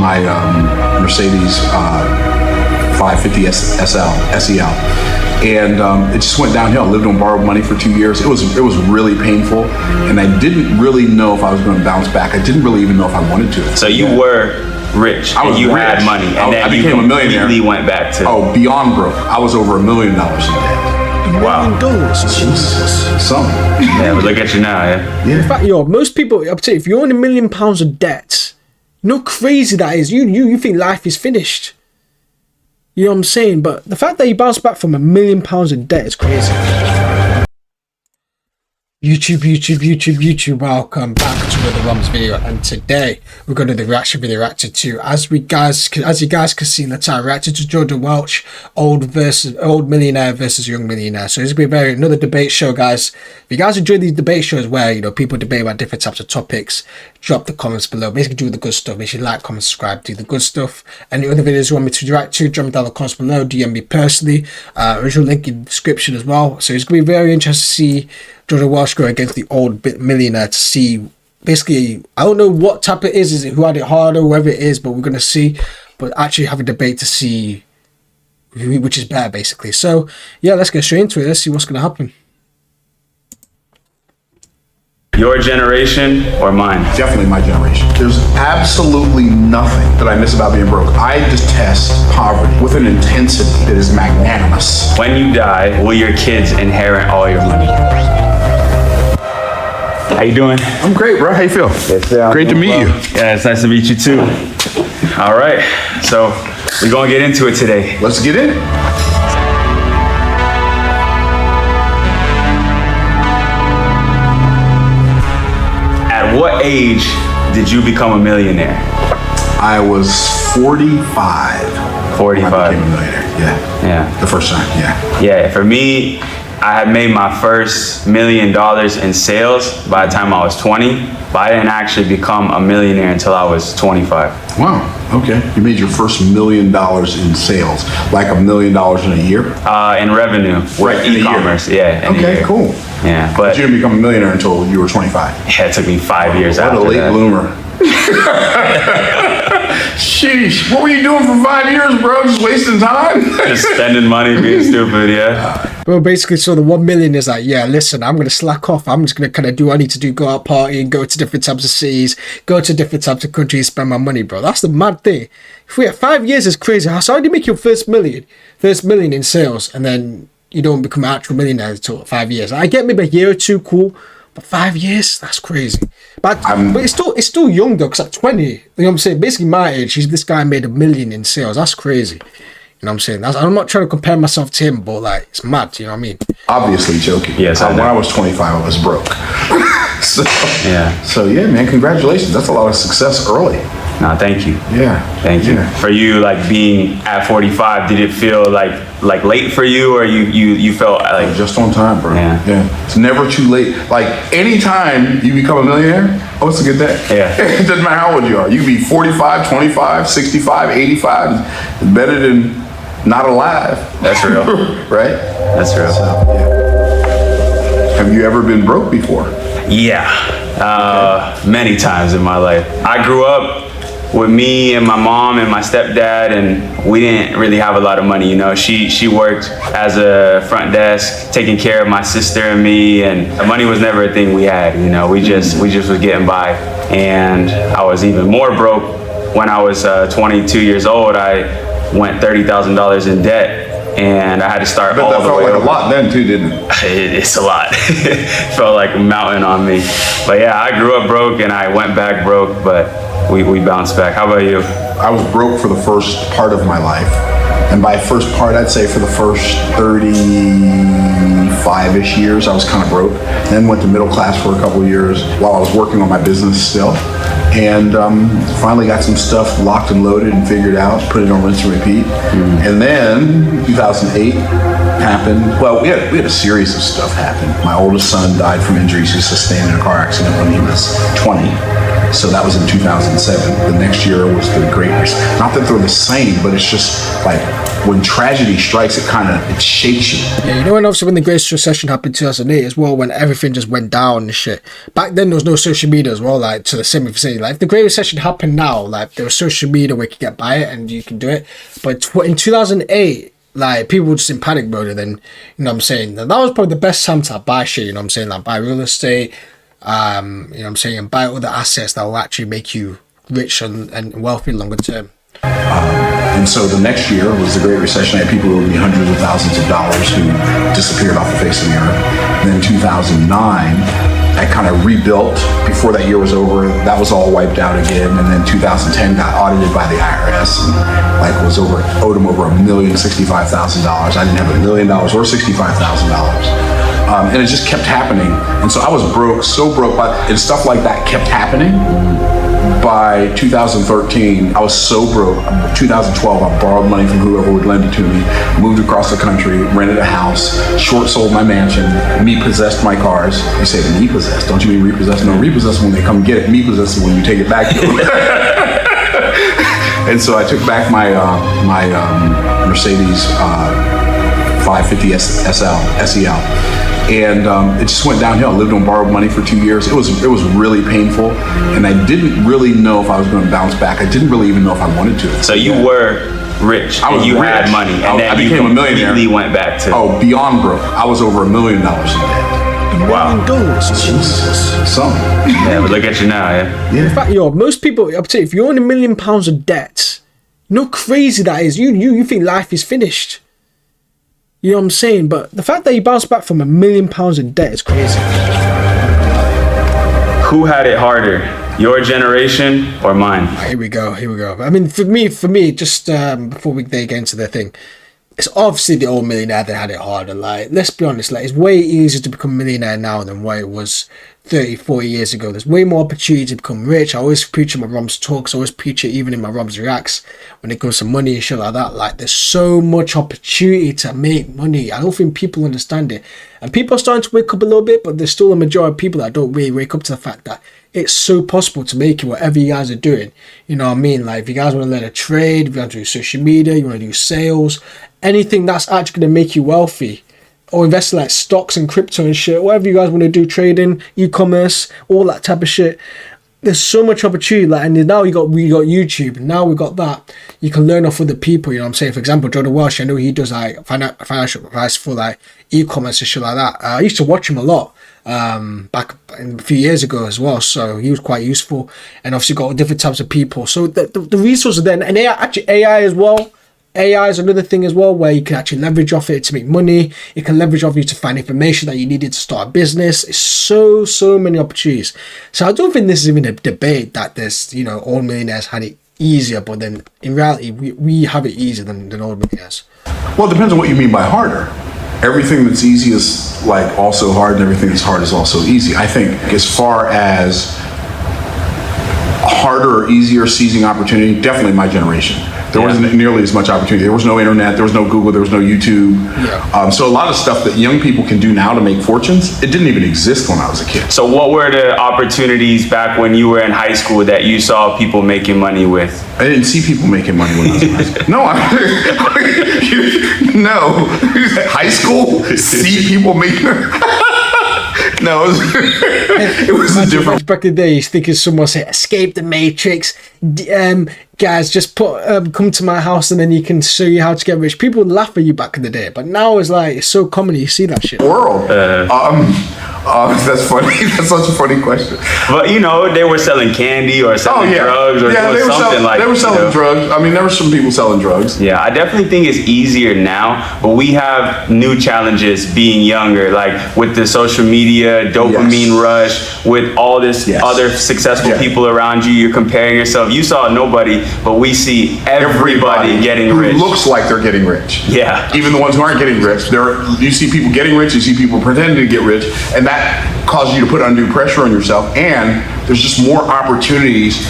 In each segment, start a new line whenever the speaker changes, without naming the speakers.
my Mercedes 550 SEL. And it just went downhill. I lived on borrowed money for 2 years. It was really painful, and I didn't really know if I was going to bounce back. I didn't really even know if I wanted to.
So you were rich, and you had money, and then you completely went back to...
Oh, beyond broke. I was over $1 million in debt.
Wow.
Jesus. Something.
Yeah, but look at you now, yeah?
In fact, most people, I'm telling you, if you're in £1 million of debt, you know how crazy that is. You think life is finished. You know what I'm saying? But the fact that you bounced back from £1 million in debt is crazy. YouTube, welcome back to another Romz video, and today we're going to do the reaction video reacted to. As you guys can see in the title, reacted to Jordan Welch, old millionaire versus young millionaire. So it's going to be another debate show, guys. If you guys enjoy these debate shows where people debate about different types of topics, drop the comments below. Basically do the good stuff. Make sure you like, comment, subscribe, do the good stuff. Any other videos you want me to react to, drop me down in the comments below. DM me personally. Original link in the description as well. So it's going to be very interesting to see Jordan Welch go against the old millionaire, to see, basically, I don't know what type it is it who had it harder, whoever it is, but we're going to see. But actually have a debate to see which is better, basically. So yeah, let's get straight into it. Let's see what's going to happen.
Your generation or mine?
Definitely my generation. There's absolutely nothing that I miss about being broke. I detest poverty with an intensity that is magnanimous.
When you die, will your kids inherit all your money? How you doing?
I'm great, bro. How you feel?
Yes, sir.
Great to meet you.
Yeah, it's nice to meet you too. All right, so we're gonna get into it today.
Let's get in.
At what age did you become a millionaire?
I was 45.
45.
When I became a millionaire.
Yeah.
The first time, yeah.
Yeah, for me, I had made my first $1 million in sales by the time I was 20, but I didn't actually become a millionaire until I was 25.
Wow, okay. You made your first $1 million in sales, like $1 million in a year?
In revenue,
right, in
e-commerce, yeah.
Okay, cool.
Yeah, but
you didn't become a millionaire until you were 25.
Yeah, it took me 5 years after that.
What a late bloomer. Sheesh, what were you doing for 5 years, bro? Just wasting time?
Just spending money, being stupid, yeah.
Well, basically, so the 1 million is like, yeah, listen, I'm going to slack off. I'm just going to kind of do what I need to do, go out partying, go to different types of cities, go to different types of countries, spend my money, bro. That's the mad thing. If we have 5 years, is crazy. How do you make your first million in sales, and then you don't become an actual millionaire until 5 years? I get maybe a year or two, cool. But 5 years, that's crazy. But it's still young though, because at 20, you know what I'm saying? Basically my age, this guy made $1 million in sales. That's crazy. You know what I'm saying? I'm not trying to compare myself to him, but like, it's mad, you know what I mean?
Obviously joking.
Yes,
when I was 25, I was broke. So yeah, man, congratulations. That's a lot of success early.
No, thank you.
Yeah.
Thank you. For you, like being at 45, did it feel like late for you, or you felt like
just on time, bro?
Yeah.
It's never too late. Like anytime you become a millionaire, oh, it's a good day.
Yeah.
It doesn't matter how old you are. You can be 45, 25, 65, 85. It's better than not alive.
That's real.
Right?
That's real.
So, yeah. Have you ever been broke before?
Yeah. Many times in my life. I grew up with me and my mom and my stepdad, and we didn't really have a lot of money. You know, she worked as a front desk, taking care of my sister and me, and money was never a thing we had. You know, we just was getting by. And I was even more broke when I was 22 years old. I went $30,000 in debt, and I had to start all the way. That felt like a lot then too, didn't it?
It's
a lot. It felt like a mountain on me. But yeah, I grew up broke and I went back broke, but we bounced back. How about you?
I was broke for the first part of my life. And by first part, I'd say for the first 35-ish years, I was kind of broke. Then went to middle class for a couple of years while I was working on my business still. And finally got some stuff locked and loaded and figured out, put it on rinse and repeat. And then 2008 happened. Well, we had a series of stuff happen. My oldest son died from injuries he sustained in a car accident when he was 20. So that was in 2007. The next year was the Great Recession. Not that they're the same, but it's just like when tragedy strikes, it shakes you.
Yeah, you know, and obviously when the Great Recession happened in 2008 as well, when everything just went down and shit. Back then there was no social media as well, like to the same extent. Like if the Great Recession happened now, like there was social media where you could get by it and you can do it. But in 2008, like people were just in panic mode, and then, you know what I'm saying, that was probably the best time to buy shit, you know what I'm saying, like buy real estate, you know what I'm saying, and buy other assets that will actually make you rich and wealthy longer term.
And so the next year was the Great Recession. I had people who owed me hundreds of thousands of dollars who disappeared off the face of the earth. And then 2009, I kind of rebuilt. Before that year was over, that was all wiped out again. And then 2010 got audited by the IRS and owed them over $1,065,000. I didn't have $1 million or $65,000. And it just kept happening. And so I was broke, so broke, and stuff like that kept happening. By 2013, I was so broke. 2012, I borrowed money from whoever would lend it to me, moved across the country, rented a house, short sold my mansion, me-possessed my cars. You say me-possessed, don't you mean repossessed? No, repossessed when they come get it, me-possessed when you take it back to them. And so I took back my Mercedes 550 SEL. And it just went downhill. I lived on borrowed money for 2 years. It was really painful, and I didn't really know if I was going to bounce back. I didn't really even know if I wanted to.
So you were rich, and you had money, and then
I became a millionaire.
Completely went back to
beyond broke. I was over $1 million in debt.
Wow.
Jesus, something.
Yeah, but look at you now, yeah.
In fact, most people, I'll tell you, if you're in £1 million of debt, you know how crazy that is. You think life is finished. You know what I'm saying? But the fact that you bounced back from £1 million in debt is crazy.
Who had it harder, your generation or mine?
Here we go. I mean, for me, just before we get into the thing, it's obviously the old millionaire that had it harder. Like, let's be honest, like, it's way easier to become a millionaire now than what it was 30, 40 years ago. There's way more opportunity to become rich. I always preach in my Romz talks, I always preach it even in my Romz reacts when it comes to money and shit like that. Like, there's so much opportunity to make money. I don't think people understand it. And people are starting to wake up a little bit, but there's still a majority of people that don't really wake up to the fact that it's so possible to make it whatever you guys are doing. You know what I mean? Like, if you guys want to learn a trade, if you want to do social media, you want to do sales, anything that's actually going to make you wealthy, or invest in like stocks and crypto and shit, whatever you guys want to do, trading, e-commerce, all that type of shit. There's so much opportunity. Like, and now we got YouTube. Now we got that. You can learn off other people. You know what I'm saying? For example, Jordan Welch, I know he does like financial advice for like e-commerce and shit like that. I used to watch him a lot back a few years ago as well. So he was quite useful. And obviously got different types of people. So the resources then, and AI as well. AI is another thing as well, where you can actually leverage off it to make money. You can leverage off it to find information that you needed to start a business. It's so many opportunities. So I don't think this is even a debate that there's, old millionaires had it easier, but then in reality, we have it easier than old millionaires.
Well, it depends on what you mean by harder. Everything that's easy is like also hard, and everything that's hard is also easy. I think as far as harder or easier seizing opportunity, definitely my generation. There wasn't nearly as much opportunity. There was no internet, there was no Google, there was no YouTube. Yeah. So a lot of stuff that young people can do now to make fortunes, it didn't even exist when I was a kid.
So what were the opportunities back when you were in high school that you saw people making money with?
I didn't see people making money when I was in high school. No, high school, see people making No, it was a different.
Back in the day, you think someone say, "Escape the Matrix." Guys, just come to my house and then you can show you how to get rich. People would laugh at you back in the day, but now it's like it's so common you see that shit.
World. That's funny. That's such a funny question.
But they were selling candy or selling drugs or doing something like that.
They were selling drugs. I mean, there were some people selling drugs.
Yeah, I definitely think it's easier now, but we have new challenges being younger, like with the social media, dopamine rush, with all this other successful people around you. You're comparing yourself. You saw nobody, but we see everybody getting rich.
Who looks like they're getting rich.
Yeah.
Even the ones who aren't getting rich. You see people getting rich, you see people pretending to get rich, and that causes you to put undue pressure on yourself, and there's just more opportunities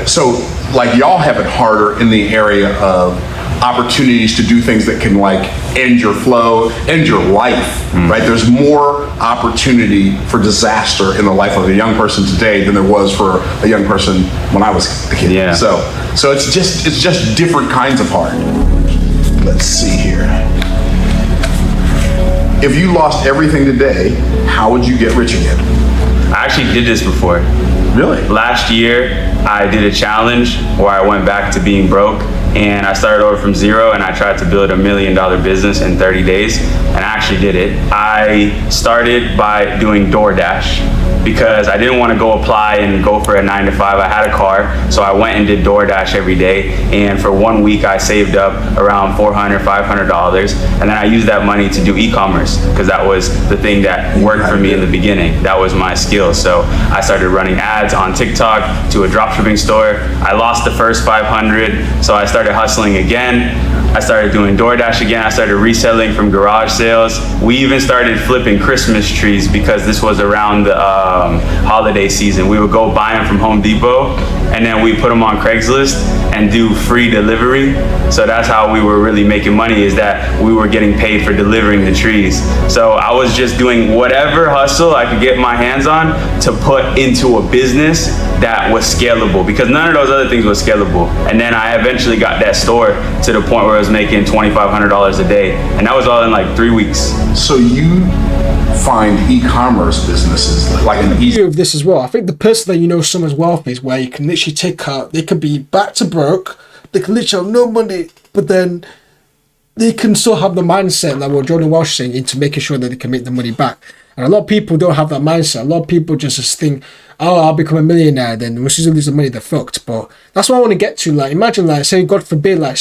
so like y'all have it harder in the area of opportunities to do things that can like end your flow, end your life, right? There's more opportunity for disaster in the life of a young person today than there was for a young person when I was a kid.
Yeah.
So it's just different kinds of hard. Let's see here. If you lost everything today, how would you get rich again?
I actually did this before.
Really?
Last year, I did a challenge where I went back to being broke, and I started over from zero, and I tried to build $1 million business in 30 days, and I actually did it. I started by doing DoorDash because I didn't want to go apply and go for a 9 to 5. I had a car, so I went and did DoorDash every day, and for 1 week, I saved up around $400, $500, and then I used that money to do e-commerce because that was the thing that worked for me in the beginning. That was my skill. So I started running ads on TikTok to a dropshipping store. I lost the first 500, so I started hustling again. I started doing DoorDash again. I started reselling from garage sales. We even started flipping Christmas trees because this was around the holiday season. We would go buy them from Home Depot, and then we put them on Craigslist and do free delivery. So that's how we were really making money, is that we were getting paid for delivering the trees. So I was just doing whatever hustle I could get my hands on to put into a business that was scalable, because none of those other things were scalable. And then I eventually got that store to the point where I was making $2,500 a day, and that was all in like 3 weeks.
So you find e-commerce businesses like an easy
Of this as well. I think the person that you know someone's wealthy is where you can literally take out, they can be back to broke, they can literally have no money, but then they can still have the mindset like what Jordan Welch is saying into making sure that they can make the money back. And a lot of people don't have that mindset. A lot of people just think, oh, I'll become a millionaire, then as soon as I lose the money, they're fucked. But that's what I want to get to. Like, imagine, like, say, God forbid, like,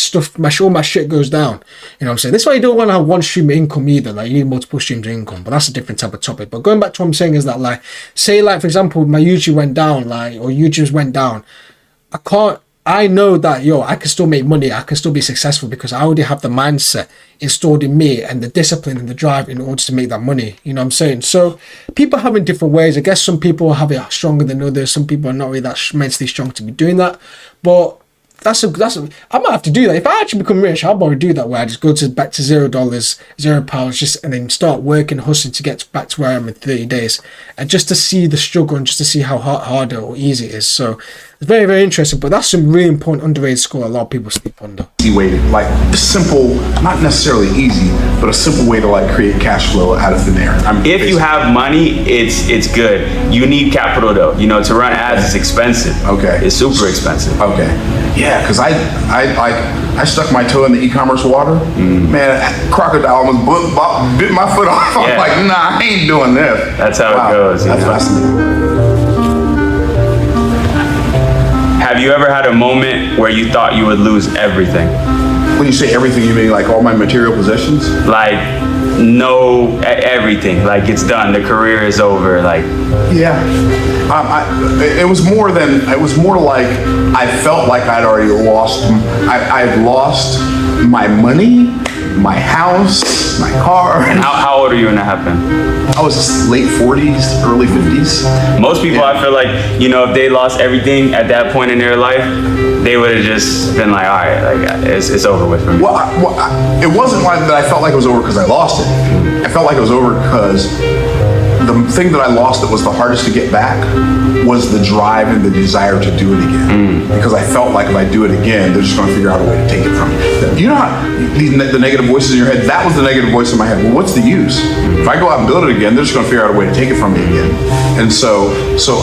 all my shit goes down. You know what I'm saying? That's why you don't want to have one stream of income either. Like, you need multiple streams of income. But that's a different type of topic. But going back to what I'm saying is that, like, say, like, for example, my YouTube went down, like, or YouTube's went down. I know that, I can still make money. I can still be successful because I already have the mindset installed in me and the discipline and the drive in order to make that money. You know what I'm saying? So people have it in different ways. I guess some people have it stronger than others. Some people are not really that mentally strong to be doing that. But I might have to do that. If I actually become rich, I'll probably do that where I just go back to $0, £0, and then start working, hustling to get back to where I am in 30 days. And just to see the struggle and just to see how hard or easy it is. So it's very, very interesting. But that's some really important underrated skill a lot of people sleep under.
easy way to, like, a simple, not necessarily easy, but a simple way to like create cash flow out of thin air.
If you have money, it's good. You need capital though. To run ads is expensive.
Okay.
It's super expensive.
Okay. Yeah, because I stuck my toe in the e-commerce water. Man, crocodile almost bit my foot off. I'm like, nah, I ain't doing this.
That's how it goes.
That's fascinating.
Have you ever had a moment where you thought you would lose everything?
When you say everything, you mean like all my material possessions?
Like, no, everything. Like, it's done. The career is over. Like,
yeah. It was more like I felt like I'd already lost. I'd lost my money, my house, my car.
And how old are you when that happened?
I was late 40s, early 50s.
Most people, I feel like, if they lost everything at that point in their life, they would have just been like, all right, like it's over with for me.
Well, it wasn't like that I felt like it was over because I lost it. I felt like it was over because the thing that I lost that was the hardest to get back was the drive and the desire to do it again. Because I felt like if I do it again, they're just going to figure out a way to take it from me. You know how the negative voices in your head, that was the negative voice in my head. Well, what's the use? If I go out and build it again, they're just going to figure out a way to take it from me again. And so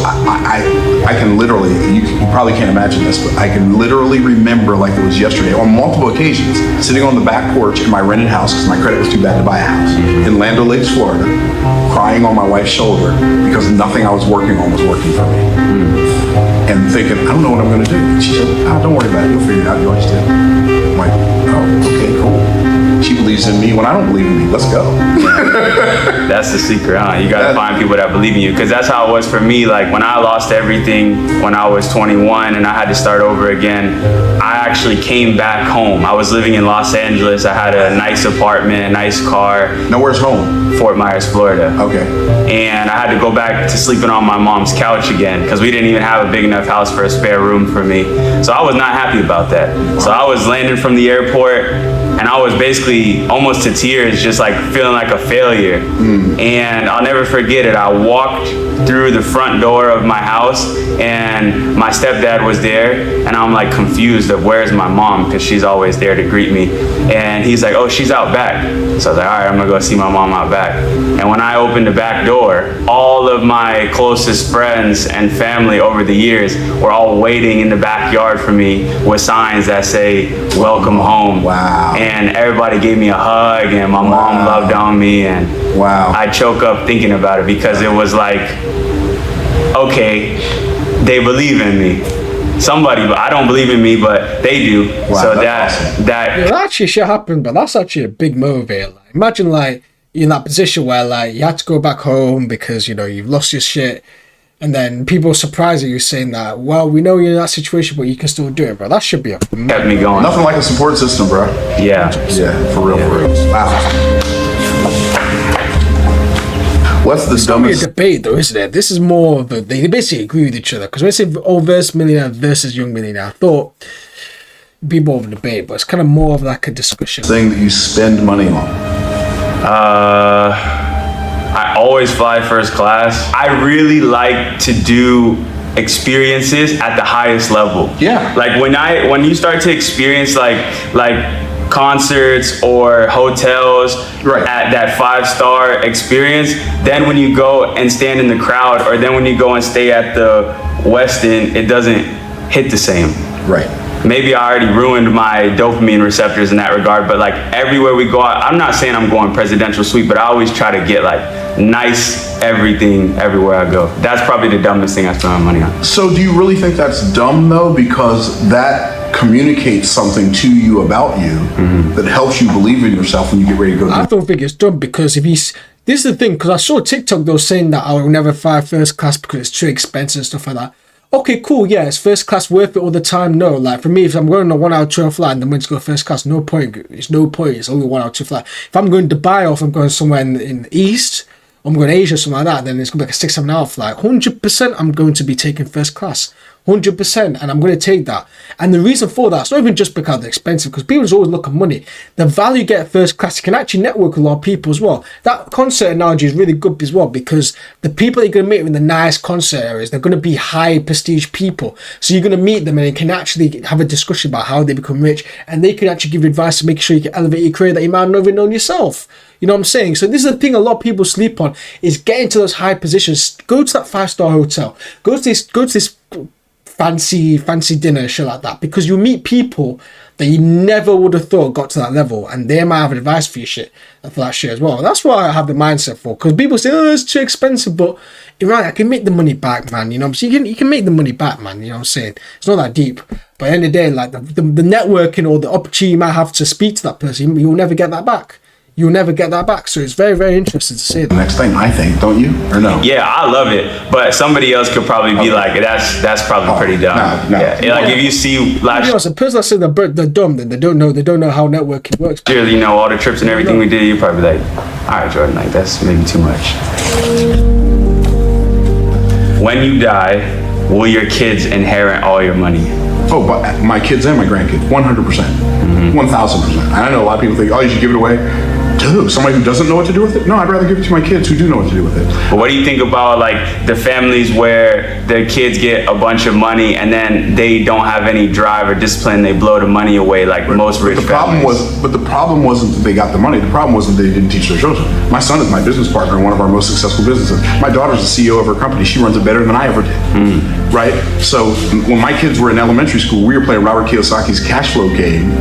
I can literally, you probably can't imagine this, but I can literally remember like it was yesterday on multiple occasions, sitting on the back porch in my rented house because my credit was too bad to buy a house in Land O'Lakes, Florida, crying on my wife's shoulder because nothing I was working on was working for me. And thinking, I don't know what I'm going to do. She said, don't worry about it. You'll figure it out. You always did. I'm like, oh, okay, cool. She believes in me when I don't believe in me. Let's go.
That's the secret, huh? You gotta find people that believe in you, because that's how it was for me. Like when I lost everything when I was 21 and I had to start over again, I actually came back home. I was living in Los Angeles. I had a nice apartment, a nice car.
Now where's home?
Fort Myers, Florida.
Okay.
And I had to go back to sleeping on my mom's couch again because we didn't even have a big enough house for a spare room for me. So I was not happy about that. So I was landing from the airport and I was basically almost to tears, just like feeling like a failure. And I'll never forget it. I walked through the front door of my house and my stepdad was there, and I'm like confused of where's my mom, because she's always there to greet me. And he's like, oh, she's out back. So I was like, all right, I'm gonna go see my mom out back. And when I opened the back door, all of my closest friends and family over the years were all waiting in the backyard for me with signs that say, welcome home.
Wow.
And everybody gave me a hug, and my mom loved on me, and I choke up thinking about it, because it was like, okay, they believe in me. Somebody, but I don't believe in me, but they do.
Wow,
so
awesome.
Yeah, that actually shit happened, but that's actually a big motivator. Like, imagine like you're in that position where like you had to go back home because, you know, you've lost your shit, and then people surprise you saying that, well, we know you're in that situation, but you can still do it, bro. That should be a
kept me going.
Nothing like a support system, bro.
Yeah.
Yeah, for real, for real. Wow. What's the dumbest?
It's a debate, though, isn't it? This is more of a, they basically agree with each other. Because when I say old versus millionaire versus young millionaire, I thought it'd be more of a debate, but it's kind of more of like a discussion.
Thing that you spend money on?
I always fly first class. I really like to do experiences at the highest level.
Yeah.
Like when you start to experience like concerts or hotels at that 5-star experience, then when you go and stand in the crowd, or then when you go and stay at the Westin, it doesn't hit the same.
Right.
Maybe I already ruined my dopamine receptors in that regard, but like everywhere we go, I'm not saying I'm going presidential suite, but I always try to get like nice everything everywhere I go. That's probably the dumbest thing I spend my money on.
So do you really think that's dumb though? Because that communicates something to you about you that helps you believe in yourself when you get ready to go.
I don't think it's dumb, because if he's, this is the thing, because I saw TikTok though saying that I will never fly first class because it's too expensive and stuff like that. Okay, cool, yeah, is first class worth it all the time? No. Like for me, if I'm going on a 1 hour 2 flight and I'm going to go first class, no point. It's no point. It's only 1 hour 2 flight. If I'm going to Dubai, or if I'm going somewhere in the East, or I'm going to Asia or something like that, then it's going to be like a 6-7 hour flight. 100% I'm going to be taking first class. 100%, and I'm going to take that. And the reason for that, it's not even just because they're expensive, because people just always look at money. The value you get at first class, you can actually network with a lot of people as well. That concert analogy is really good as well, because the people that you're going to meet in the nice concert areas, they're going to be high prestige people. So you're going to meet them and you can actually have a discussion about how they become rich, and they can actually give you advice to make sure you can elevate your career that you might not even known yourself. You know what I'm saying? So this is the thing a lot of people sleep on, is getting to those high positions. Go to that 5-star hotel. Go to this fancy dinner, shit like that, because you meet people that you never would have thought got to that level, and they might have advice for your shit, for that shit as well. That's what I have the mindset for, because people say, oh, it's too expensive, but you're right, I can make the money back, man. You know what I'm saying? You can make the money back, man. You know what I'm saying? It's not that deep. But at the end of the day, like the networking or the opportunity you might have to speak to that person, you'll never get that back. You'll never get that back. So it's very, very interesting to see that.
The next thing, I think, don't you? Or no?
Yeah, I love it. But somebody else could probably be like, that's probably pretty dumb.
No.
Yeah. Like if you see last
the person that said they're dumb, then they don't know how networking works.
year, you know, all the trips and everything we did, you're probably like, all right, Jordan, like that's maybe too much. When you die, will your kids inherit all your money?
Oh, but my kids and my grandkids, 100%, 1,000%. And I know a lot of people think, oh, you should give it away. Dude, somebody who doesn't know what to do with it? No, I'd rather give it to my kids who do know what to do with it.
But what do you think about like the families where their kids get a bunch of money and then they don't have any drive or discipline, they blow the money away like most rich families?
But the problem wasn't that they got the money. The problem was that they didn't teach their children. My son is my business partner in one of our most successful businesses. My daughter's the CEO of her company. She runs it better than I ever did. Right? So when my kids were in elementary school, we were playing Robert Kiyosaki's cash flow game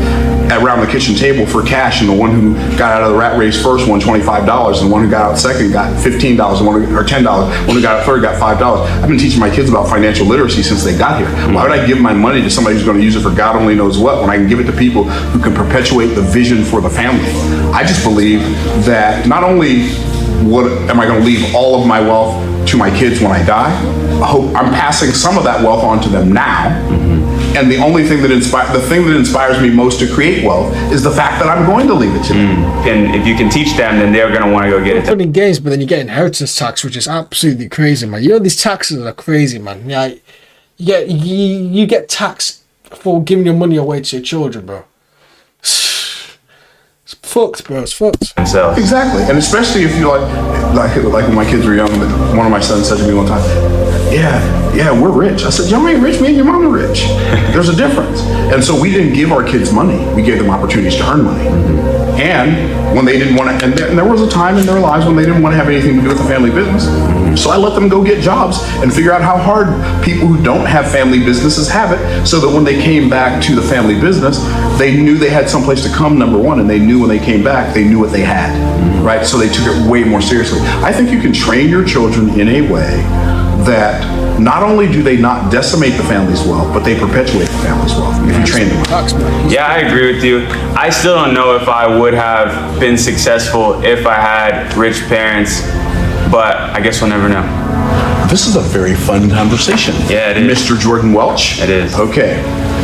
around the kitchen table for cash, and the one who got out of the rat race first won $25, and the one who got out second got $15, or $10. One who got out third got $5. I've been teaching my kids about financial literacy since they got here. Why would I give my money to somebody who's going to use it for God only knows what when I can give it to people who can perpetuate the vision for the family? I just believe that not only am I going to leave all of my wealth to my kids when I die, I'm passing some of that wealth on to them now. And the only thing that inspires me most to create wealth is the fact that I'm going to leave it to them.
And if you can teach them, then they're going to want to go get it.
Fun in games, but then you get inheritance tax, which is absolutely crazy, man. You know, these taxes are crazy, man. Yeah, you get taxed for giving your money away to your children, bro. It's fucked, bro. It's fucked.
Themselves.
Exactly, and especially if you like when my kids were young. One of my sons said to me one time, "Yeah, we're rich." I said, "Y'all ain't rich. Me and your mom are rich. There's a difference." And so we didn't give our kids money. We gave them opportunities to earn money. And when they didn't want to, and there was a time in their lives when they didn't want to have anything to do with the family business. So I let them go get jobs and figure out how hard people who don't have family businesses have it, so that when they came back to the family business, they knew they had someplace to come, number one, and they knew when they came back, they knew what they had, right? So they took it way more seriously. I think you can train your children in a way that not only do they not decimate the family's wealth, but they perpetuate the family's wealth if you train them.
Yeah, I agree with you. I still don't know if I would have been successful if I had rich parents, but I guess we'll never know.
This is a very fun conversation.
Yeah, it is.
Mr. Jordan Welch.
It is.
Okay.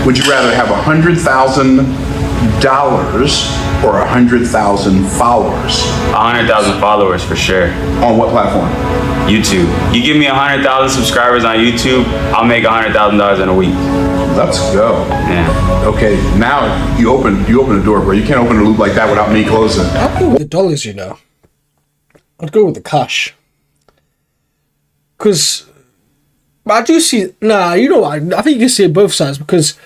Would you rather have $100,000 or 100,000 followers?
100,000 followers for sure.
On what platform?
YouTube. You give me 100,000 subscribers on YouTube, I'll make $100,000 in a week.
Let's go.
Yeah.
Okay, now you open the door, bro. You can't open a loop like that without me closing.
I'd go with the dollars, you know. I'd go with the cash. Because I do see, you know what, I think you can see it both sides, because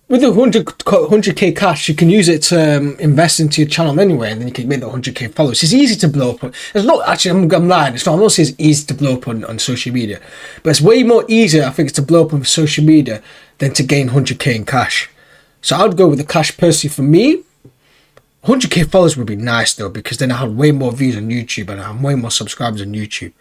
with the 100k cash, you can use it to invest into your channel anyway, and then you can make the 100k followers. It's easy to blow up. It's not actually, I'm lying. I'm not saying it's easy to blow up on social media, but it's way more easier, I think, to blow up on social media than to gain 100k in cash. So I'd go with the cash personally. For me, 100k followers would be nice though, because then I have way more views on YouTube and I have way more subscribers on YouTube.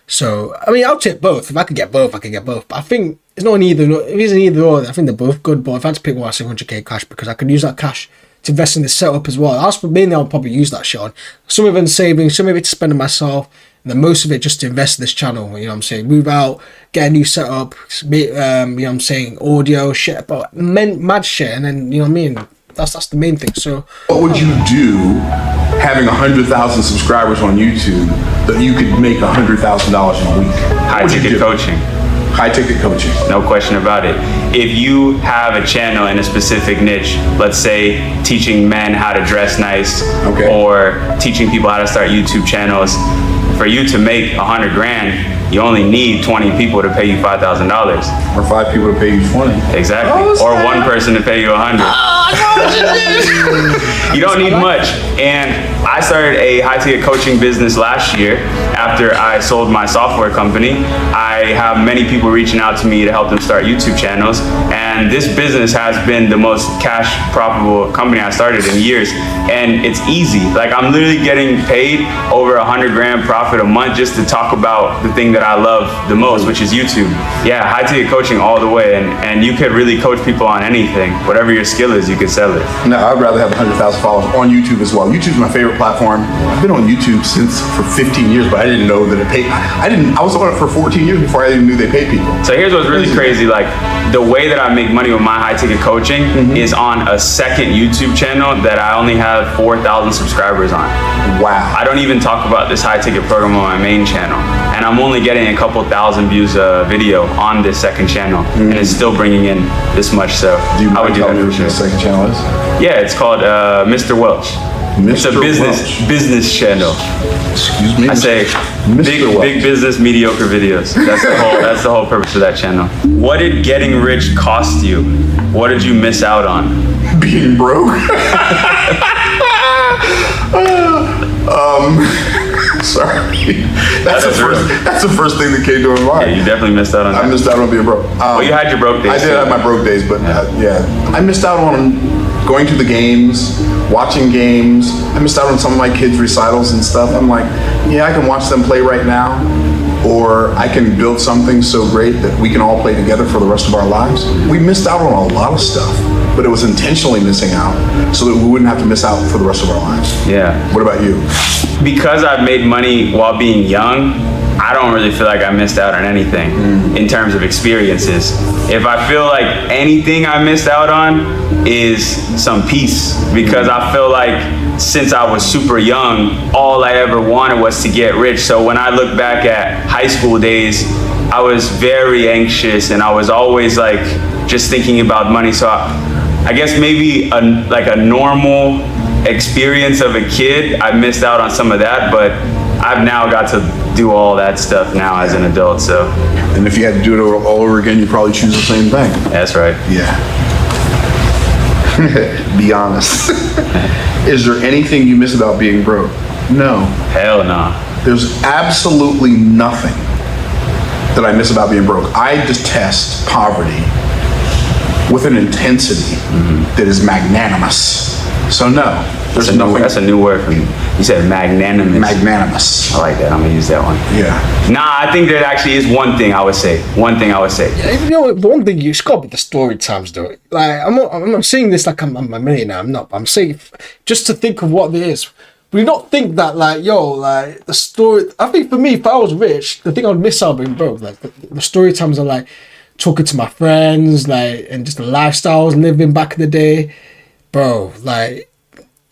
So, I mean, I'll take both. If I could get both, I could get both. But I think it's not an either. If it's an either or, I think they're both good. But if I had to pick one, I'd say 100k cash, because I could use that cash to invest in the setup as well. Mainly, I'll probably use that shit on. Some of it in savings, some of it to spend on myself, and then most of it just to invest in this channel. You know what I'm saying? Move out, get a new setup, you know what I'm saying? Audio, shit, but mad shit. And then, you know what I mean? That's the main thing. So,
what would you do having 100,000 subscribers on YouTube that you could make $100,000 in a week?
High ticket coaching.
High ticket coaching.
No question about it. If you have a channel in a specific niche, let's say teaching men how to dress nice,
okay, or
teaching people how to start YouTube channels, for you to make 100 grand, you only need 20 people to pay you $5,000.
Or 5 people to pay you 20.
Exactly. Or one person to pay you 100. You don't need much. And I started a high ticket coaching business last year after I sold my software company. I have many people reaching out to me to help them start YouTube channels. And this business has been the most cash profitable company I started in years. And it's easy. Like, I'm literally getting paid over 100 grand profit a month just to talk about the thing that I love the most, which is YouTube. Yeah, high ticket coaching all the way. And you could really coach people on anything. Whatever your skill is, you could sell it.
No, I'd rather have 100,000 followers on YouTube as well. YouTube's my favorite platform. I've been on YouTube for 15 years, but I didn't know that it paid. I was on it for 14 years before I even knew they paid people.
So here's what's really crazy. Like, the way that I make money with my high ticket coaching is on a second YouTube channel that I only have 4,000 subscribers on.
Wow.
I don't even talk about this high ticket program on my main channel. And I'm only getting a couple thousand views a video on this second channel. And it's still bringing in this much. So
do you
I would do that for
what
sure.
The second channel is?
Yeah, it's called Mr. Welch. It's a business channel.
Excuse me.
I say big business, mediocre videos. That's the whole purpose of that channel. What did getting rich cost you? What did you miss out on?
Being broke. Sorry. That's
real.
That's the first thing that came to my mind.
Yeah, you definitely missed out on that.
I missed out on being broke.
Well, you had your broke days.
I did have my broke days, but I missed out on going to the games, watching games. I missed out on some of my kids' recitals and stuff. I'm like, yeah, I can watch them play right now, or I can build something so great that we can all play together for the rest of our lives. We missed out on a lot of stuff, but it was intentionally missing out so that we wouldn't have to miss out for the rest of our lives.
Yeah.
What about you?
Because I've made money while being young, I don't really feel like I missed out on anything in terms of experiences. If I feel like anything I missed out on is some peace, because I feel like since I was super young, all I ever wanted was to get rich. So when I look back at high school days, I was very anxious and I was always like just thinking about money. So I guess maybe a normal experience of a kid, I missed out on some of that, but I've now got to do all that stuff now as an adult, so.
And if you had to do it all over again, you'd probably choose the same thing.
That's right.
Yeah. Be honest. Is there anything you miss about being broke? No.
Hell no.
There's absolutely nothing that I miss about being broke. I detest poverty with an intensity that is magnanimous. So no, there's nothing.
That's a new word for me. You said magnanimous.
Magnanimous.
I like that. I'm gonna use that one.
Yeah.
Nah, I think there actually is one thing I would say.
Yeah, you know, the one thing it's got to be the story times, though. Like I'm not saying this like I'm a millionaire. I'm not. But I'm saying just to think of what there is. We not think that like like the story. I think for me, if I was rich, the thing I'd miss out being broke, like the story times are like talking to my friends, like, and just the lifestyles living back in the day, bro. Like,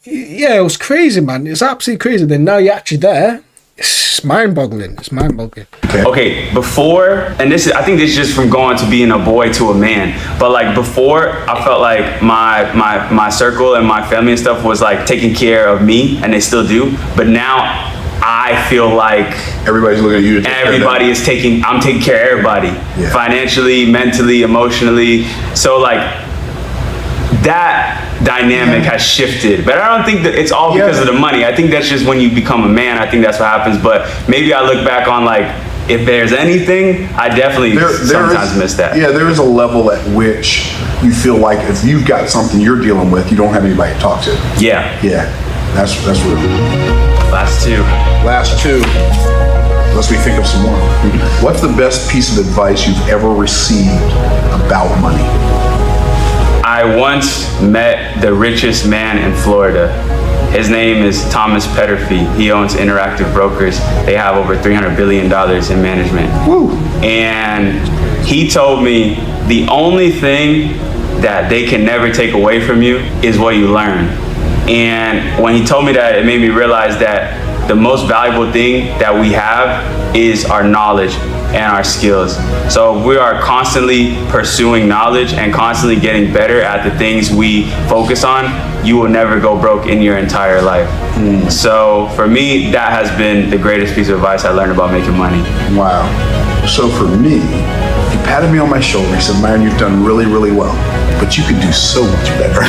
yeah, it was crazy, man. It's absolutely crazy. Then now you're actually there. It's mind-boggling. It's mind-boggling.
Okay, before, and I think this is just from going to being a boy to a man, but like before, I felt like my circle and my family and stuff was like taking care of me, and they still do, but now I feel like
everybody's looking at you.
I'm taking care of everybody, financially, mentally, emotionally. So like that dynamic has shifted, but I don't think that it's all because of the money. I think that's just when you become a man. I think that's what happens. But maybe I look back on like, if there's anything, I definitely sometimes miss that.
Yeah, there is a level at which you feel like if you've got something you're dealing with, you don't have anybody to talk to.
Yeah.
Yeah, that's real.
Last two.
Unless we think of some more. What's the best piece of advice you've ever received about money?
I once met the richest man in Florida. His name is Thomas Petterfy. He owns Interactive Brokers. They have over $300 billion in management.
Woo.
And he told me the only thing that they can never take away from you is what you learn. And when he told me that, it made me realize that the most valuable thing that we have is our knowledge and our skills. So if we are constantly pursuing knowledge and constantly getting better at the things we focus on, you will never go broke in your entire life. So for me, that has been the greatest piece of advice I learned about making money.
Wow. So for me, he patted me on my shoulder. He said, "Myron, you've done really, really well, but you could do so much better."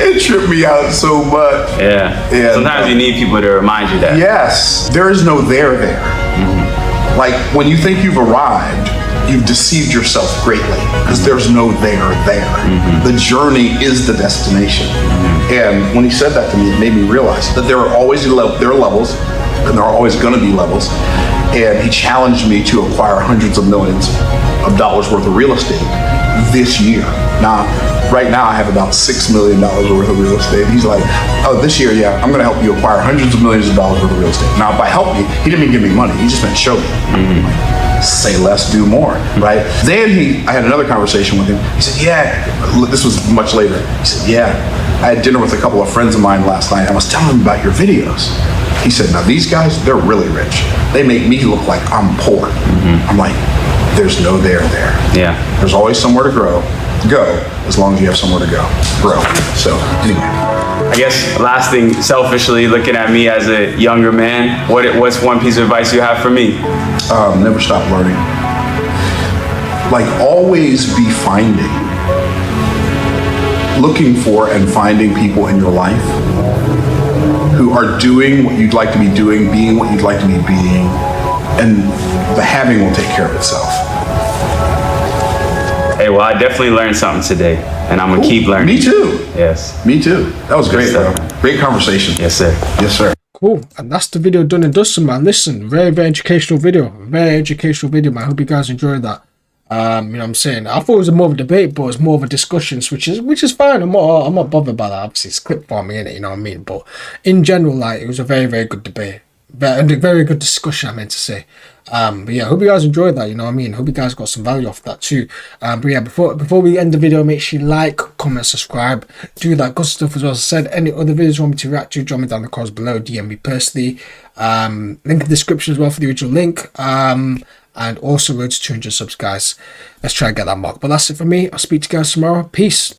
It tripped me out so much.
Yeah. Sometimes you need people to remind you that.
Yes. There is no there. Like when you think you've arrived, you've deceived yourself greatly because there's no there. The journey is the destination. And when he said that to me, it made me realize that there are always there are levels, and there are always going to be levels. And he challenged me to acquire hundreds of millions of dollars worth of real estate this year. Now, right now I have about $6 million worth of real estate. He's like, oh, this year, yeah, I'm gonna help you acquire hundreds of millions of dollars worth of real estate. Now, by help me, he didn't even give me money. He just meant show me. Like, say less, do more, right? Then I had another conversation with him. He said, yeah, this was much later. He said, yeah, I had dinner with a couple of friends of mine last night. I was telling them about your videos. He said, now these guys, they're really rich. They make me look like I'm poor. I'm like, there's no there.
Yeah.
There's always somewhere to go, as long as you have somewhere to grow. So anyway.
I guess last thing, selfishly looking at me as a younger man, what's one piece of advice you have for me?
Never stop learning. Like always be looking for and finding people in your life who are doing what you'd like to be doing, being what you'd like to be being, and the having will take care of itself.
Hey, well, I definitely learned something today, and I'm gonna keep learning.
Me too.
Yes.
Me too. That was great, bro.
stuff.
Great conversation.
Yes, sir.
Yes, sir.
Cool, and that's the video done and dusted, man. Listen, very educational video, man. I hope you guys enjoyed that. You know what I'm saying? I thought it was more of a debate, but it's more of a discussion, which is fine. I'm not bothered by that. Obviously, it's clip for me, innit? You know what I mean? But in general, like, it was a very good debate, very good discussion, I meant to say. But yeah, I hope you guys enjoyed that. You know what I mean? Hope you guys got some value off that too. But yeah, before we end the video, make sure you like, comment, subscribe, do that good stuff as well. As I said, any other videos you want me to react to, drop me down in the comments below. DM me personally. Link in the description as well for the original link. And also road to 200 subs, guys. Let's try and get that mark. But that's it for me. I'll speak to you guys tomorrow. Peace.